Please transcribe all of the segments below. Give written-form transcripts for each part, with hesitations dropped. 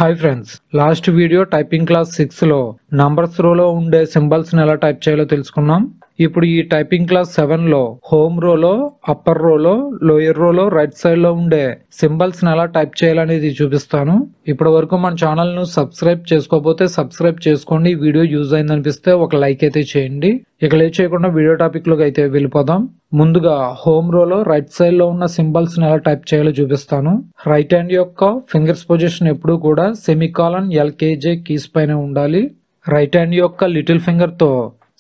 Hi friends, last video typing class 6 లో numbers రోలో ఉండే సింబల్స్ ని ఎలా టైప్ చేయాలో తెలుసుకున్నాం. ఇప్పుడు ఈ టైపింగ్ క్లాస్ 7 లో హోమ్ రోలో, అప్పర్ రోలో, లోయర్ రోలో రైట్ సైడ్ లో ఉండే సింబల్స్ ని ఎలా టైప్ చేయాలనేది చూపిస్తాను. ఇప్పటి వరకు మన ఛానల్ ను సబ్స్క్రైబ్ చేసుకోకపోతే సబ్స్క్రైబ్ చేసుకోండి. వీడియో యూజ్ అయిందనిపిస్తే ఒక లైక్ అయితే చేయండి. ఇక లేట్ చేయకుండా వీడియో టాపిక్ లోకి అయితే వెళ్ళిపోదాం. ముందుగా హోమ్ రోలో రైట్ సైడ్ లో ఉన్న సింబల్స్ ని ఎలా టైప్ చేయాలో చూపిస్తాను. రైట్ హ్యాండ్ యొక్క ఫింగర్స్ పొజిషన్ ఎప్పుడు కూడా సెమీకాలన్ ఎల్కేజే కీస్ పైన ఉండాలి. రైట్ హ్యాండ్ యొక్క లిటిల్ ఫింగర్ తో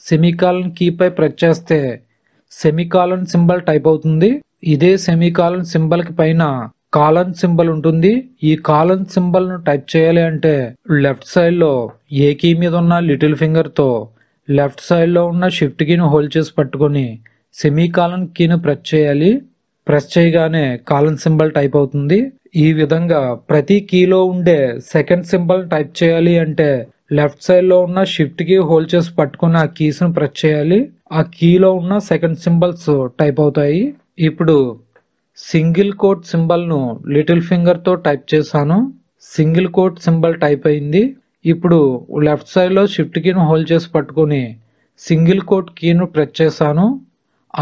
సెమీకాలన్ కీ పై ప్రెస్ చేస్తే సెమీకాలన్ సింబల్ టైప్ అవుతుంది. ఇదే సెమీకాలన్ సింబల్ కి పైన కాలన్ సింబల్ ఉంటుంది. ఈ కాలన్ సింబల్ ను టైప్ చేయాలి అంటే లెఫ్ట్ సైడ్ లో ఏ కీ మీద ఉన్న లిటిల్ ఫింగర్ తో లెఫ్ట్ సైడ్ లో ఉన్న షిఫ్ట్ కీని హోల్డ్ చేసి పట్టుకొని సెమీకాలన్ కీని ప్రెస్ చేయాలి. ప్రెస్ చేయగానే కాలన్ సింబల్ టైప్ అవుతుంది. ఈ విధంగా ప్రతి కీలో ఉండే సెకండ్ సింబల్ టైప్ చేయాలి అంటే లెఫ్ట్ సైడ్ లో ఉన్న షిఫ్ట్ కీ హోల్డ్ చేసి పట్టుకుని ఆ కీస్ ను ప్రెస్ చేయాలి. ఆ కీలో ఉన్న సెకండ్ సింబల్స్ టైప్ అవుతాయి. ఇప్పుడు సింగిల్ కోట్ సింబల్ ను లిటిల్ ఫింగర్ తో టైప్ చేశాను. సింగిల్ కోట్ సింబల్ టైప్ అయింది. ఇప్పుడు లెఫ్ట్ సైడ్ లో షిఫ్ట్ కీను హోల్డ్ చేసి పట్టుకుని సింగిల్ కోట్ కీను ప్రెస్ చేశాను.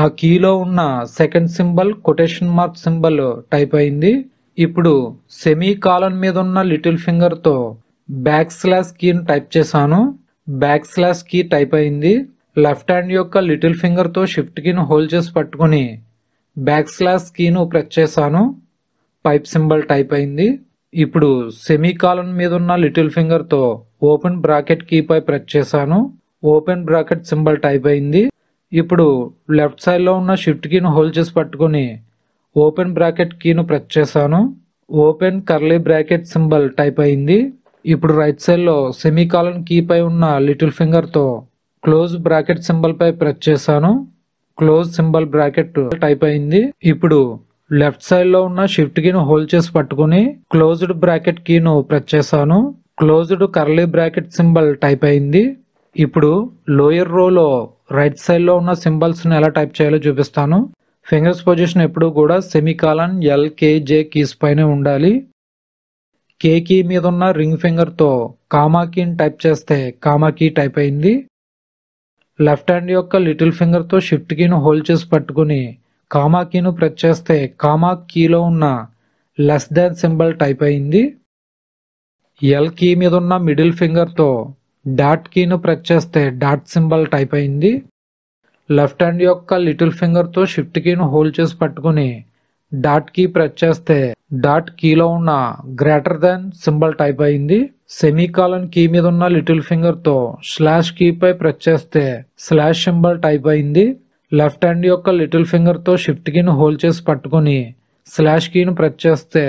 ఆ కీలో ఉన్న second symbol quotation mark symbol type అయింది. ఇప్పుడు సెమీ కాలన్ మీద ఉన్న లిటిల్ ఫింగర్ తో బ్యాక్ స్లాష్ కీని టైప్ చేశాను. బ్యాక్ స్లాష్ కీ టైప్ అయింది. లెఫ్ట్ హ్యాండ్ యొక్క లిటిల్ ఫింగర్ తో షిఫ్ట్ కీను హోల్డ్ చేసి పట్టుకుని బ్యాక్ స్లాష్ కీను ప్రెస్ చేశాను. పైప్ సింబల్ టైప్ అయింది. ఇప్పుడు సెమీ కాలన్ మీద ఉన్న లిటిల్ ఫింగర్ తో ఓపెన్ బ్రాకెట్ కీ పై ప్రెస్ చేశాను. ఓపెన్ బ్రాకెట్ సింబల్ టైప్ అయింది. ఇప్పుడు లెఫ్ట్ సైడ్ లో ఉన్న షిఫ్ట్ కీను హోల్డ్ చేసి పట్టుకుని ఓపెన్ బ్రాకెట్ కీను ప్రెస్ చేశాను. Open curly bracket symbol type అయింది. ఇప్పుడు రైట్ సైడ్ లో సెమీకాలన్ కీ పై ఉన్న లిటిల్ ఫింగర్ తో క్లోజ్ బ్రాకెట్ సింబల్ పై ప్రెస్ చేశాను. క్లోజ్ సింబల్ బ్రాకెట్ టైప్ అయింది. ఇప్పుడు లెఫ్ట్ సైడ్ లో ఉన్న షిఫ్ట్ కీను హోల్డ్ చేసి పట్టుకుని క్లోజ్డ్ బ్రాకెట్ కీను ప్రెస్ చేశాను. Closed curly bracket symbol type అయింది. ఇప్పుడు లోయర్ రోలో రైట్ సైడ్ లో ఉన్న సింబల్స్ ని ఎలా టైప్ చేయాలో చూపిస్తాను. ఫింగర్స్ పొజిషన్ ఎప్పుడు కూడా సెమీకాలన్ ఎల్కేజే కీస్ పైన ఉండాలి. కే కీ మీద ఉన్న రింగ్ ఫింగర్ తో కామా కీని టైప్ చేస్తే కామా కీ టైప్ అయింది. లెఫ్ట్ హ్యాండ్ యొక్క లిటిల్ ఫింగర్ తో షిఫ్ట్ కీను హోల్డ్ చేసి పట్టుకుని కామా కీను ప్రెస్ చేస్తే కామా కీలో ఉన్న లెస్ దాన్ సింబల్ టైప్ అయింది. ఎల్ కీ మీద ఉన్న మిడిల్ ఫింగర్ తో డాట్ కీను ప్రెస్ చేస్తే డాట్ సింబల్ టైప్ అయింది. లెఫ్ట్ హ్యాండ్ యొక్క లిటిల్ ఫింగర్ తో షిఫ్ట్ కీను హోల్డ్ చేసి పట్టుకుని డాట్ కీ ప్రెస్ చేస్తే డాట్ కీలో ఉన్న గ్రేటర్ దాన్ సింబల్ టైప్ అయింది. సెమీకాలన్ కీ మీద ఉన్న లిటిల్ ఫింగర్ తో స్లాష్ కీ పై ప్రెస్ చేస్తే స్లాష్ సింబల్ టైప్ అయింది. లెఫ్ట్ హ్యాండ్ యొక్క లిటిల్ ఫింగర్ తో షిఫ్ట్ కీను హోల్డ్ చేసి పట్టుకుని స్లాష్ కీను ప్రెస్ చేస్తే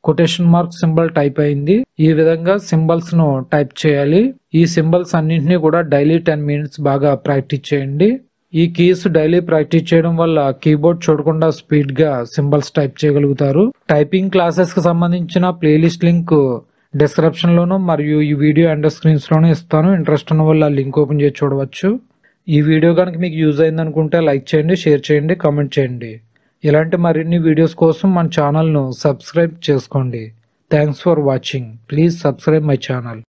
కొటేషన్ మార్క్ సింబల్ టైప్ అయింది. ఈ విధంగా సింబల్స్ ను టైప్ చేయాలి. ఈ సింబల్స్ అన్నింటినీ కూడా డైలీ 10 మినిట్స్ బాగా ప్రాక్టీస్ చేయండి. ఈ కీస్ డైలీ ప్రాక్టీస్ చేయడం వల్ల కీబోర్డ్ చూడకుండా స్పీడ్ గా సింబల్స్ టైప్ చేయగలుగుతారు. టైపింగ్ క్లాసెస్ కి సంబంధించిన ప్లేలిస్ట్ లింక్ డిస్క్రిప్షన్ లోను మరియు ఈ వీడియో ఎండ్ స్క్రీన్స్ లోను ఇస్తాను. ఇంట్రెస్ట్ ఉన్న వాళ్ళు లింక్ ఓపెన్ చేసి చూడవచ్చు. ఈ వీడియో కనుక మీకు యూజ్ అయింది అనుకుంటే లైక్ చేయండి, షేర్ చేయండి, కామెంట్ చేయండి. ఇలాంటి మరిన్ని వీడియోస్ కోసం మన ఛానల్ ను సబ్స్క్రైబ్ చేసుకోండి. Thanks for watching. Please subscribe my channel.